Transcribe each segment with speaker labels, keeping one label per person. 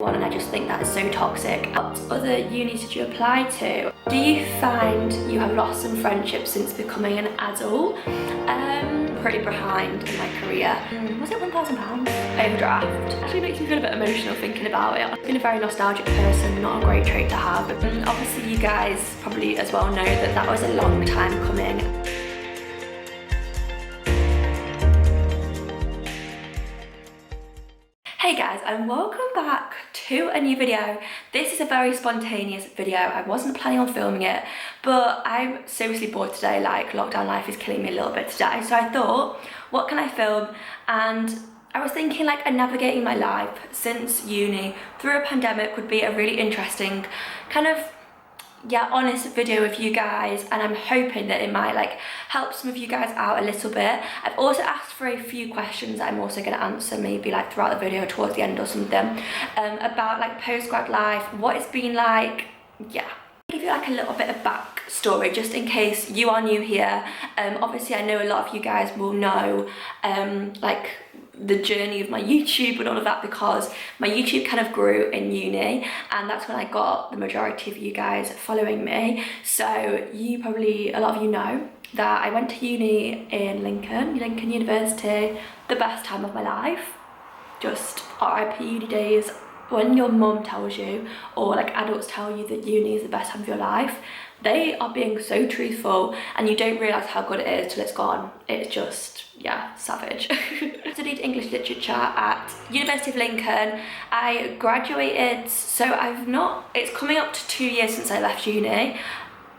Speaker 1: And I just think that is so toxic. What other unis did you apply to? Do you find you have lost some friendships since becoming an adult? Pretty behind in my career. Was it £1,000? Overdraft. Actually makes me feel a bit emotional thinking about it. I've been a very nostalgic person, not a great trait to have. Obviously you guys probably as well know that that was a long time coming. Hey guys, and welcome back to a new video. This is a very spontaneous video. I wasn't planning on filming it, but I'm seriously bored today. Like, lockdown life is killing me a little bit today. So I thought, what can I film? And I was thinking like navigating my life since uni through a pandemic would be a really interesting kind of honest video with you guys, and I'm hoping that it might like help some of you guys out a little bit. I've also asked for a few questions that I'm also going to answer maybe like throughout the video towards the end or something, about like post-grad life, what it's been like. Give you like a little bit of backstory just in case you are new here. Obviously I know a lot of you guys will know like the journey of my YouTube and all of that, because my YouTube kind of grew in uni, and that's when I got the majority of you guys following me. So you probably, a lot of you know that I went to uni in Lincoln University, the best time of my life. Just RIP uni days. When your mum tells you, or like adults tell you that uni is the best time of your life, they are being so truthful, and you don't realise how good it is till it's gone. It's just, savage. I studied English literature at University of Lincoln. I graduated, so it's coming up to 2 years since I left uni.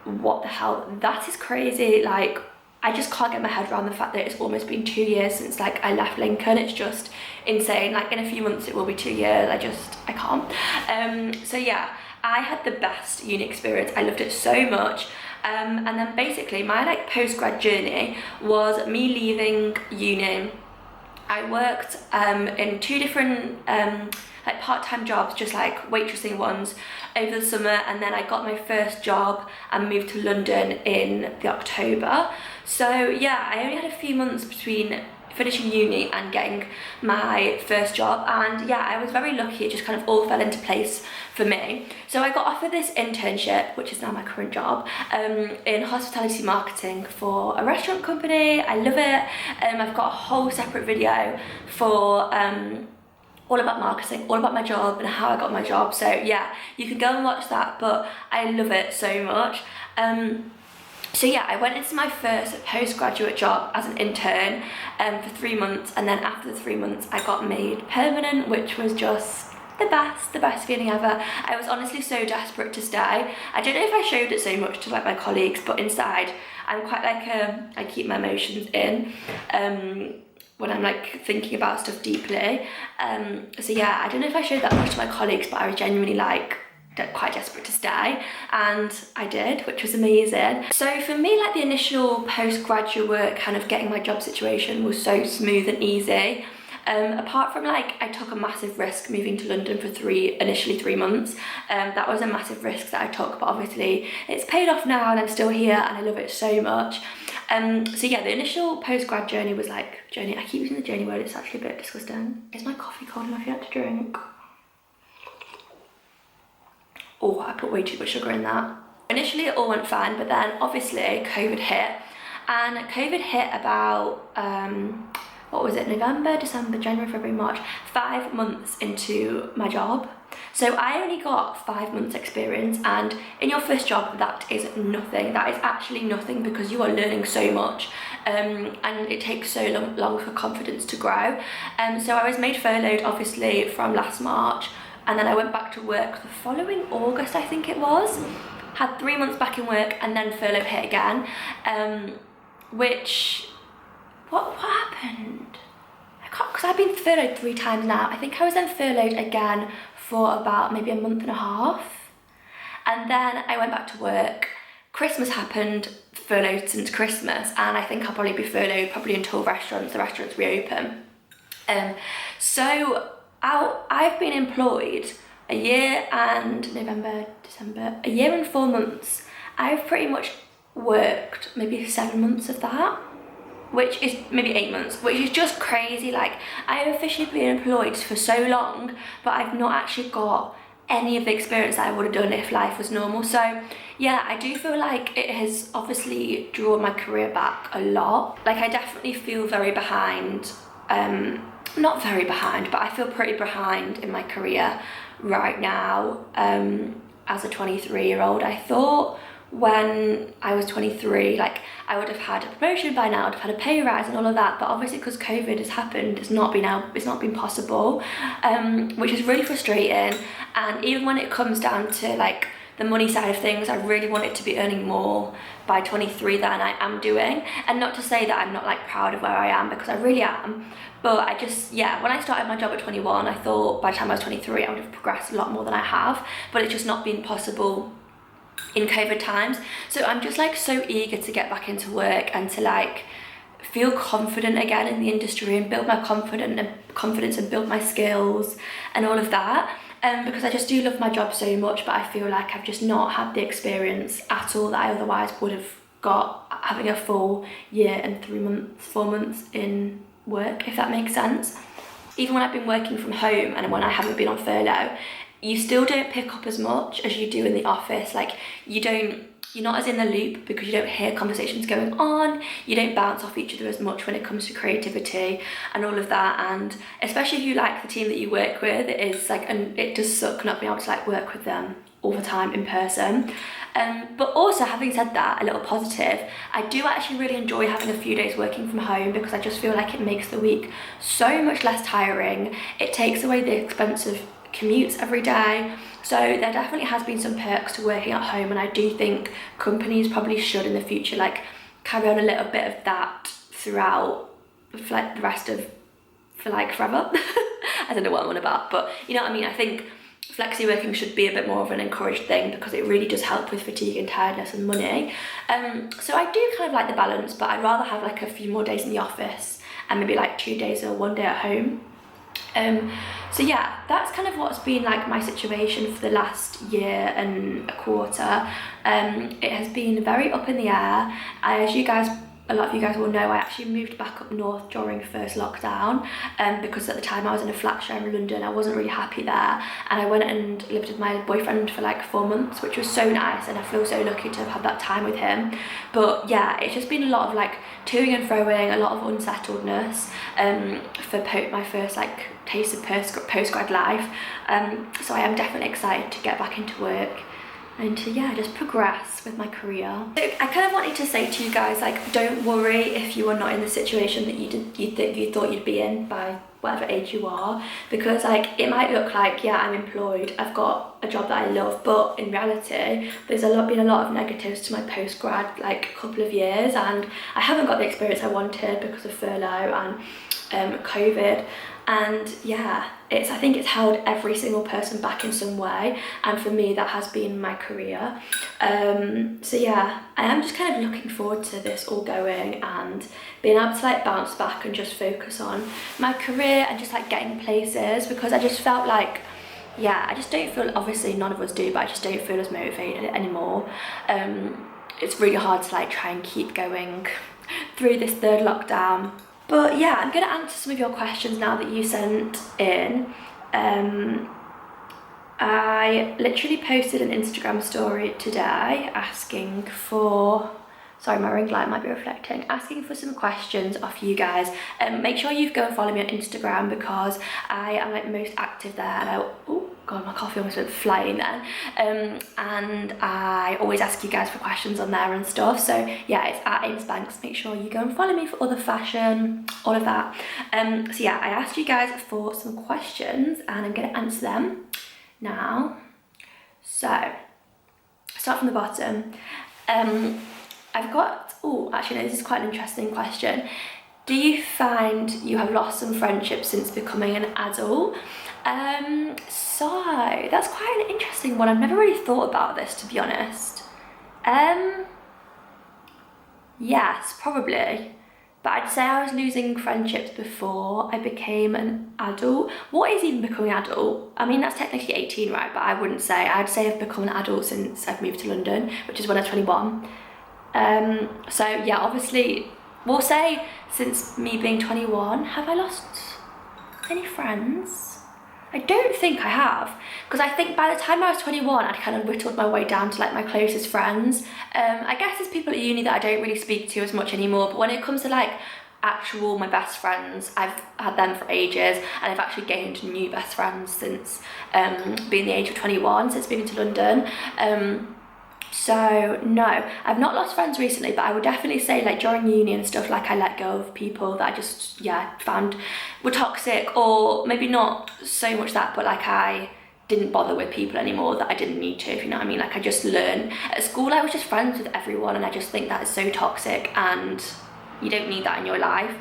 Speaker 1: What the hell, that is crazy. Like, I just can't get my head around the fact that it's almost been 2 years since like I left Lincoln. It's just insane. Like in a few months it will be 2 years. I can't. So yeah, I had the best uni experience. I loved it so much. And then basically my like post-grad journey was me leaving uni. I worked in 2 different like part-time jobs, just like waitressing ones over the summer, and then I got my first job and moved to London in the October. So yeah, I only had a few months between finishing uni and getting my first job, and yeah, I was very lucky. It just kind of all fell into place for me. So I got offered this internship, which is now my current job, in hospitality marketing for a restaurant company. I love it. I've got a whole separate video for all about marketing, all about my job and how I got my job. So yeah, you can go and watch that, but I love it so much. So yeah, I went into my first postgraduate job as an intern for 3 months, and then after the 3 months I got made permanent, which was just the best feeling ever. I was honestly so desperate to stay. I don't know if I showed it so much to like my colleagues, but inside I'm quite like I keep my emotions in when I'm like thinking about stuff deeply. So yeah, I don't know if I showed that much to my colleagues, but I was genuinely like quite desperate to stay, and I did, which was amazing. So for me, like the initial postgraduate work, kind of getting my job situation was so smooth and easy. Apart from like I took a massive risk moving to London for initially 3 months. That was a massive risk that I took, but obviously it's paid off now and I'm still here and I love it so much. So yeah, the initial postgrad journey was like, I keep using the journey word, it's actually a bit disgusting. Is my coffee cold enough yet to drink? Oh, I put way too much sugar in that. Initially it all went fine, but then obviously COVID hit, and COVID hit about, what was it, November, December, January, February, March, 5 months into my job. So I only got 5 months experience, and in your first job that is nothing. That is actually nothing, because you are learning so much, and it takes so long for confidence to grow. So I was made furloughed obviously from last March, and then I went back to work the following August, I think it was. Had 3 months back in work, and then furlough hit again, which, what happened? I can't, because I've been furloughed 3 times now. I think I was then furloughed again for about maybe a month and a half. And then I went back to work. Christmas happened, furloughed since Christmas, and I think I'll probably be furloughed probably until the restaurants reopen. So I've been employed a year and November, December, a year and 4 months. I've pretty much worked maybe 7 months of that. which is maybe 8 months, which is just crazy. Like, I have officially been employed for so long, but I've not actually got any of the experience that I would have done if life was normal. So yeah, I do feel like it has obviously drawn my career back a lot. Like, I definitely feel very behind, not very behind, but I feel pretty behind in my career right now. As a 23-year-old, I thought when I was 23, like, I would have had a promotion by now, I'd have had a pay rise and all of that, but obviously because COVID has happened, it's not been possible, which is really frustrating. And even when it comes down to like the money side of things, I really wanted to be earning more by 23 than I am doing. And not to say that I'm not like proud of where I am, because I really am, but I just, yeah, when I started my job at 21, I thought by the time I was 23 I would have progressed a lot more than I have, but it's just not been possible in COVID times. So I'm just like so eager to get back into work and to like feel confident again in the industry and build my confidence and build my skills and all of that. Because I just do love my job so much, but I feel like I've just not had the experience at all that I otherwise would have got having a full year and 4 months in work, if that makes sense. Even when I've been working from home and when I haven't been on furlough, you still don't pick up as much as you do in the office. Like, you're not as in the loop because you don't hear conversations going on, you don't bounce off each other as much when it comes to creativity and all of that. And especially if you like the team that you work with, it is like, and it does suck not being able to like work with them all the time in person. But also, having said that, a little positive, I do actually really enjoy having a few days working from home, because I just feel like it makes the week so much less tiring. It takes away the expensive commutes every day. So there definitely has been some perks to working at home, and I do think companies probably should in the future like carry on a little bit of that throughout for like the rest of, for like forever. I don't know what I'm on about, but you know what I mean. I think flexi working should be a bit more of an encouraged thing, because it really does help with fatigue and tiredness and money. So I do kind of like the balance, but I'd rather have like a few more days in the office and maybe like 2 days or 1 day at home. So yeah, that's kind of what's been like my situation for the last year and a quarter. It has been very up in the air. As you guys, a lot of you guys will know, I actually moved back up north during first lockdown, because at the time I was in a flat share in London. I wasn't really happy there, and I went and lived with my boyfriend for like 4 months, which was so nice, and I feel so lucky to have had that time with him. But yeah, it's just been a lot of like toing and froing, a lot of unsettledness for my first like taste of post-grad life. So I am definitely excited to get back into work and to, yeah, just progress with my career. So I kind of wanted to say to you guys, like, don't worry if you are not in the situation that you thought you'd be in by whatever age you are, because like it might look like, yeah, I'm employed, I've got a job that I love, but in reality there's been a lot of negatives to my post-grad like couple of years, and I haven't got the experience I wanted because of furlough and COVID. And yeah, I think it's held every single person back in some way, and for me that has been my career. So yeah, I am just kind of looking forward to this all going and being able to like bounce back and just focus on my career and just like getting places, because I just felt like, yeah, I just don't feel, obviously none of us do, but I just don't feel as motivated anymore. It's really hard to like try and keep going through this third lockdown. But yeah, I'm going to answer some of your questions now that you sent in. I literally posted an Instagram story today asking for, sorry, my ring light might be reflecting, asking for some questions off you guys. Make sure you go and follow me on Instagram, because I am like most active there, and oh god, my coffee almost went flying then. And I always ask you guys for questions on there and stuff. So yeah, it's at amesbanks. Make sure you go and follow me for other fashion, all of that. So yeah, I asked you guys for some questions and I'm going to answer them now. So start from the bottom. I've got, oh, actually no, this is quite an interesting question. Do you find you have lost some friendships since becoming an adult? So that's quite an interesting one. I've never really thought about this, to be honest. Yes, probably. But I'd say I was losing friendships before I became an adult. What is even becoming an adult? I mean, that's technically 18, right? But I wouldn't say, I'd say I've become an adult since I've moved to London, which is when I was 21. So yeah, obviously we'll say since me being 21, have I lost any friends? I don't think I have, because I think by the time I was 21, I'd kind of whittled my way down to like my closest friends. I guess there's people at uni that I don't really speak to as much anymore, but when it comes to like my best friends, I've had them for ages, and I've actually gained new best friends since being the age of 21, since moving to London. So no, I've not lost friends recently, but I would definitely say like during uni and stuff, like I let go of people that I just, found were toxic, or maybe not so much that, but like I didn't bother with people anymore that I didn't need to, if you know what I mean. Like I just learned. At school I was just friends with everyone, and I just think that is so toxic, and you don't need that in your life,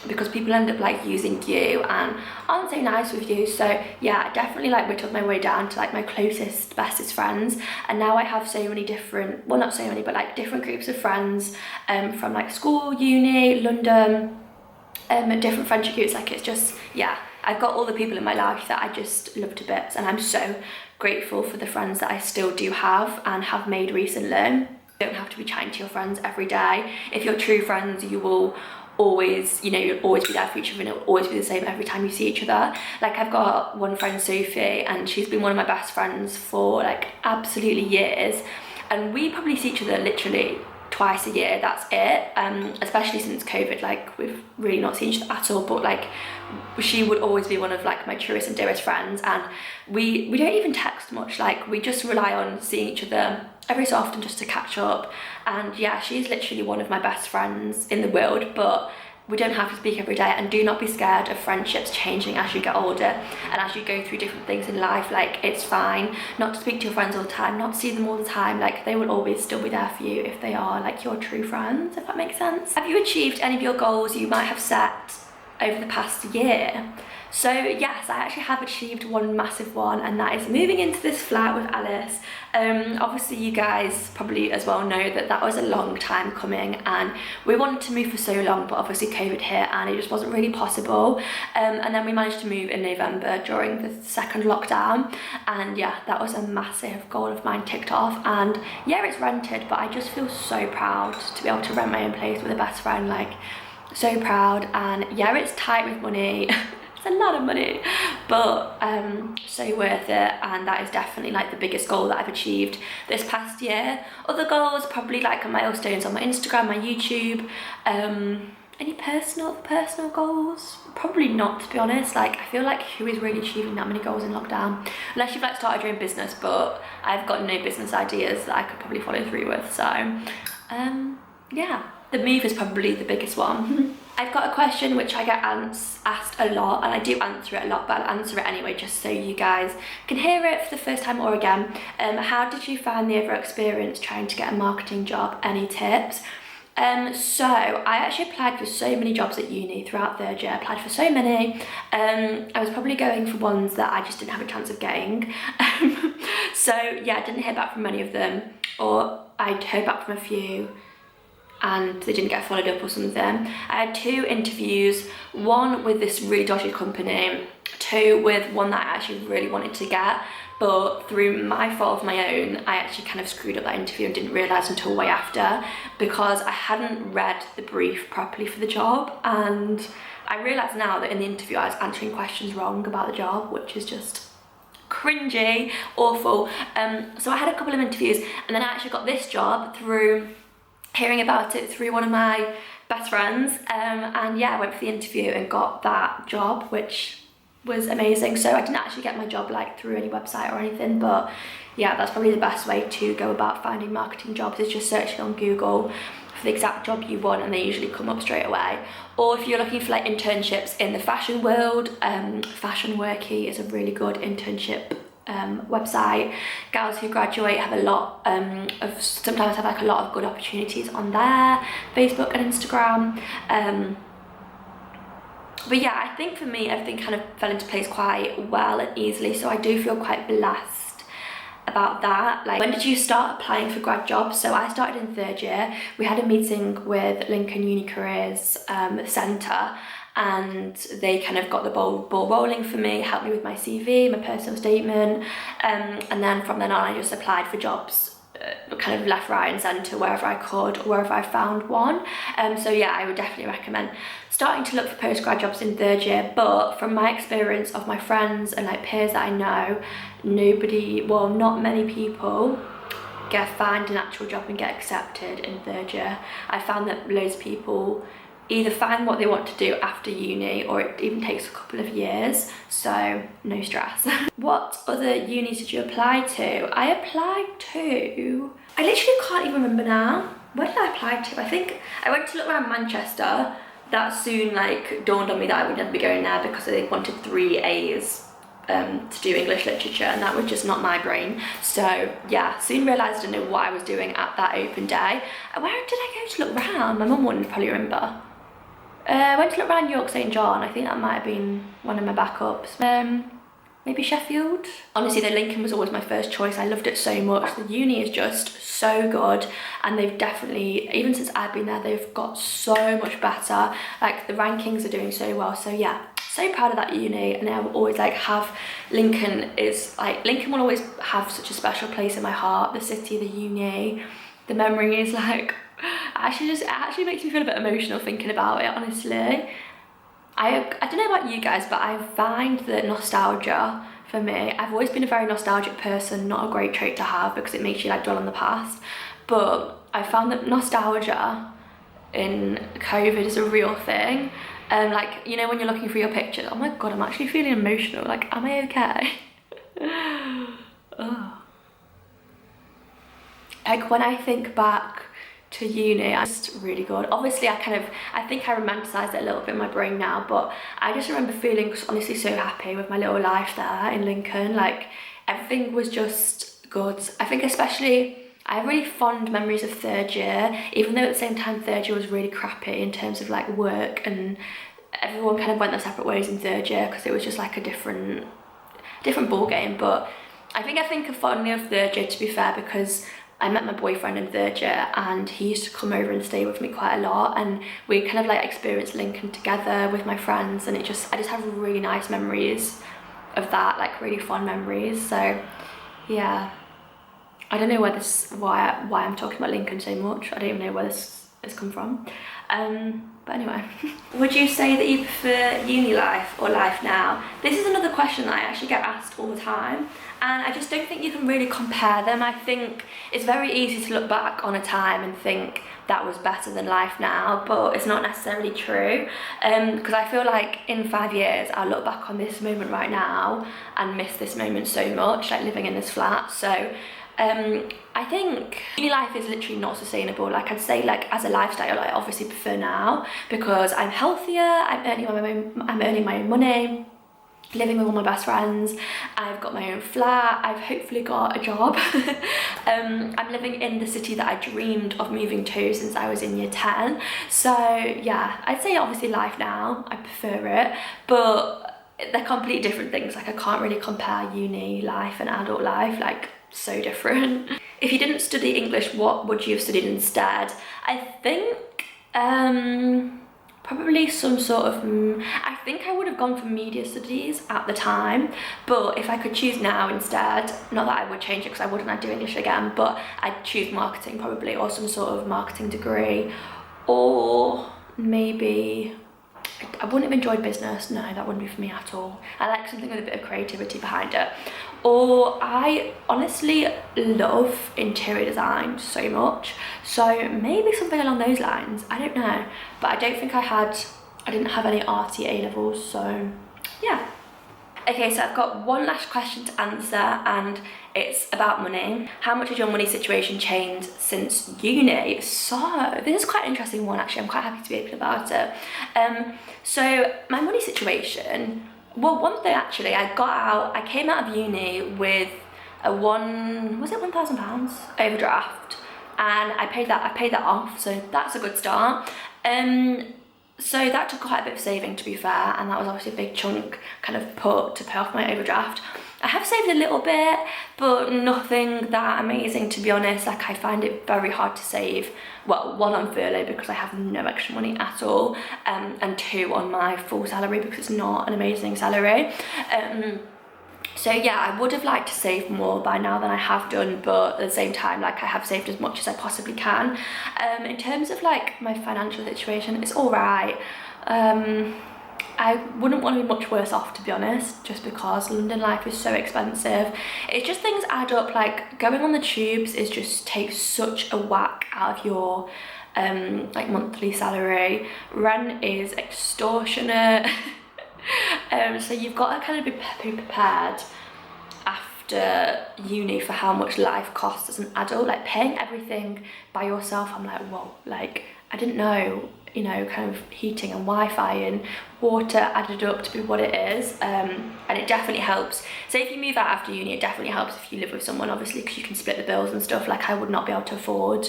Speaker 1: because people end up like using you and aren't so nice with you. So yeah, I definitely like whittled my way down to like my closest, bestest friends, and now I have so many different, well not so many, but like different groups of friends from like school, uni, London, different friendship groups. Like it's just, I've got all the people in my life that I just love to bits, and I'm so grateful for the friends that I still do have and have made recently. You don't have to be chatting to your friends every day. If you're true friends, you will always, you'll always be there for each other, and it'll always be the same every time you see each other. Like I've got one friend, Sophie, and she's been one of my best friends for like absolutely years, and we probably see each other literally twice a year, that's it. Especially since COVID, like we've really not seen each other at all, but like she would always be one of like my truest and dearest friends, and we don't even text much. Like we just rely on seeing each other every so often just to catch up. And yeah, she's literally one of my best friends in the world, but we don't have to speak every day. And do not be scared of friendships changing as you get older and as you go through different things in life. Like it's fine not to speak to your friends all the time, not to see them all the time. Like they will always still be there for you if they are like your true friends, if that makes sense. Have you achieved any of your goals you might have set over the past year? So yes, I actually have achieved one massive one, and that is moving into this flat with Alice. Obviously you guys probably as well know that that was a long time coming, and we wanted to move for so long, but obviously COVID hit and it just wasn't really possible. And then we managed to move in November during the second lockdown, and yeah, that was a massive goal of mine ticked off. And yeah, it's rented, but I just feel so proud to be able to rent my own place with a best friend, like so proud. And yeah, it's tight with money. It's a lot of money, but so worth it, and that is definitely like the biggest goal that I've achieved this past year. Other goals, probably like milestones on my Instagram, my YouTube. Any personal goals? Probably not, to be honest. Like I feel like who is really achieving that many goals in lockdown, unless you've like started your own business, but I've got no business ideas that I could probably follow through with. So yeah, the move is probably the biggest one. I've got a question which I get asked a lot, and I do answer it a lot, but I'll answer it anyway just so you guys can hear it for the first time or again. How did you find the overall experience trying to get a marketing job? Any tips? So I actually applied for so many jobs at uni throughout third year. I applied for so many. I was probably going for ones that I just didn't have a chance of getting. So yeah, I didn't hear back from many of them, or I'd heard back from a few and they didn't get followed up or something. I had 2 interviews, one with this really dodgy company, 2 with one that I actually really wanted to get, but through my fault of my own, I actually kind of screwed up that interview and didn't realise until way after, because I hadn't read the brief properly for the job, and I realise now that in the interview I was answering questions wrong about the job, which is just cringy, awful. So I had a couple of interviews, and then I actually got this job through hearing about it through one of my best friends, and yeah, I went for the interview and got that job, which was amazing. So I didn't actually get my job like through any website or anything, but yeah, that's probably the best way to go about finding marketing jobs, is just searching on Google for the exact job you want, and they usually come up straight away. Or if you're looking for like internships in the fashion world, Fashion Worky is a really good internship website. Girls who graduate have a lot sometimes have like a lot of good opportunities on there, Facebook and Instagram. But yeah, I think for me everything kind of fell into place quite well and easily, so I do feel quite blessed about that. Like, when did you start applying for grad jobs? So I started in third year. We had a meeting with Lincoln Uni Careers Centre, and they kind of got the ball rolling for me, helped me with my CV, my personal statement, and then from then on I just applied for jobs kind of left, right and centre wherever I could, or wherever I found one. So yeah, I would definitely recommend starting to look for postgrad jobs in 3rd year. But from my experience of my friends and like peers that I know, not many people find an actual job and get accepted in 3rd year. I found that loads of people either find what they want to do after uni, or it even takes a couple of years, so no stress. What other unis did you apply to? I applied to, I literally can't even remember now. Where did I apply to? I think I went to look around Manchester. That soon like dawned on me that I would never be going there because they wanted 3 A's to do English literature, and that was just not my brain. So yeah, soon realised I didn't know what I was doing at that open day. Where did I go to look round? My mum wouldn't probably remember. I went to look around York St John. I think that might have been one of my backups. Maybe Sheffield. Honestly, the Lincoln was always my first choice. I loved it so much. The uni is just so good, and they've definitely, even since I've been there, they've got so much better. Like the rankings are doing so well. So yeah, so proud of that uni, and I will always like have Lincoln will always have such a special place in my heart. The city, the uni, the memories, like it actually makes me feel a bit emotional thinking about it, honestly. I don't know about you guys, but I find that nostalgia, for me, I've always been a very nostalgic person, not a great trait to have because it makes you like dwell on the past, but I found that nostalgia in COVID is a real thing. Like, you know, when you're looking through your pictures, oh my god, I'm actually feeling emotional, like, am I okay? Oh. Like when I think back to uni, it's just really good. Obviously I think I romanticise it a little bit in my brain now, but I just remember feeling honestly so happy with my little life there in Lincoln. Like everything was just good. I think especially I have really fond memories of 3rd year, even though at the same time 3rd year was really crappy in terms of like work, and everyone kind of went their separate ways in 3rd year because it was just like a different ball game. But I think fondly of 3rd year, to be fair, because I met my boyfriend in 3rd year and he used to come over and stay with me quite a lot, and we kind of like experienced Lincoln together with my friends, and I just have really nice memories of that, like really fond memories. So yeah, I don't know why I'm talking about Lincoln so much. I don't even know where this has come from. But anyway, would you say that you prefer uni life or life now? This is another question that I actually get asked all the time, and I just don't think you can really compare them. I think it's very easy to look back on a time and think that was better than life now, but it's not necessarily true, because I feel like in 5 years I'll look back on this moment right now and miss this moment so much, like living in this flat. So I think uni life is literally not sustainable. Like I'd say, like as a lifestyle, I obviously prefer now because I'm healthier, I'm earning my own money, living with all my best friends, I've got my own flat, I've hopefully got a job. I'm living in the city that I dreamed of moving to since I was in year 10. So yeah, I'd say obviously life now, I prefer it, but they're completely different things. Like I can't really compare uni life and adult life, like so different. If you didn't study English, what would you have studied instead? I think probably some sort of, I think I would have gone for media studies at the time, but if I could choose now instead, not that I would change it because I wouldn't do English again, but I'd choose marketing probably, or some sort of marketing degree, or maybe, I wouldn't have enjoyed business, no, that wouldn't be for me at all. I like something with a bit of creativity behind it. Or I honestly love interior design so much, so maybe something along those lines, I don't know. But I don't think I didn't have any arty A levels, so yeah. Okay, so I've got one last question to answer, and it's about money. How much has your money situation changed since uni? So this is quite an interesting one actually. I'm quite happy to be open about it. So my money situation, well, one thing actually, I came out of uni with a £1,000 overdraft, and I paid that off, so that's a good start. So that took quite a bit of saving, to be fair, and that was obviously a big chunk kind of to pay off my overdraft. I have saved a little bit, but nothing that amazing, to be honest. Like I find it very hard to save, well, one on furlough because I have no extra money at all, and two on my full salary because it's not an amazing salary. So yeah, I would have liked to save more by now than I have done, but at the same time, like I have saved as much as I possibly can. In terms of like my financial situation, it's all right. I wouldn't want to be much worse off, to be honest, just because London life is so expensive. It's just things add up, like going on the tubes is just takes such a whack out of your like monthly salary. Rent is extortionate. So you've got to kind of be prepared after uni for how much life costs as an adult. Like paying everything by yourself, I'm like, whoa, like I didn't know, you know, kind of heating and Wi-Fi and water added up to be what it is. And it definitely helps. So if you move out after uni, it definitely helps if you live with someone, obviously, because you can split the bills and stuff. Like I would not be able to afford,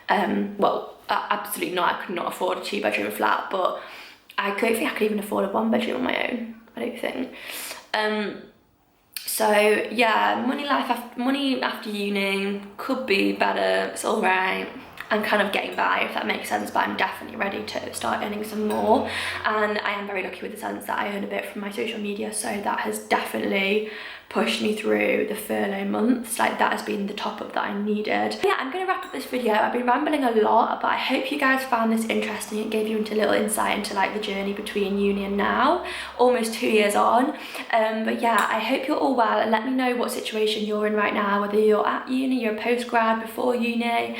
Speaker 1: well, absolutely not, I could not afford a 2-bedroom flat, but I don't think I could even afford a 1-bedroom on my own, I don't think. So yeah, money after uni could be better, it's all right. I'm kind of getting by, if that makes sense, but I'm definitely ready to start earning some more. And I am very lucky with the sense that I earn a bit from my social media, so that has definitely pushed me through the furlough months. Like that has been the top up that I needed. Yeah, I'm gonna wrap up this video. I've been rambling a lot, but I hope you guys found this interesting. It gave you a little insight into like the journey between uni and now, almost 2 years on. But yeah, I hope you're all well, and let me know what situation you're in right now, whether you're at uni, you're a post-grad, before uni.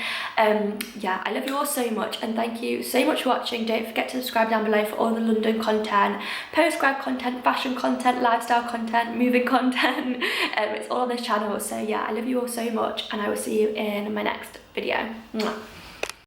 Speaker 1: Yeah, I love you all so much, and thank you so much for watching. Don't forget to subscribe down below for all the London content, post-grad content, fashion content, lifestyle content, moving content. It's all on this channel. So yeah, I love you all so much, and I will see you in my next video. Mwah.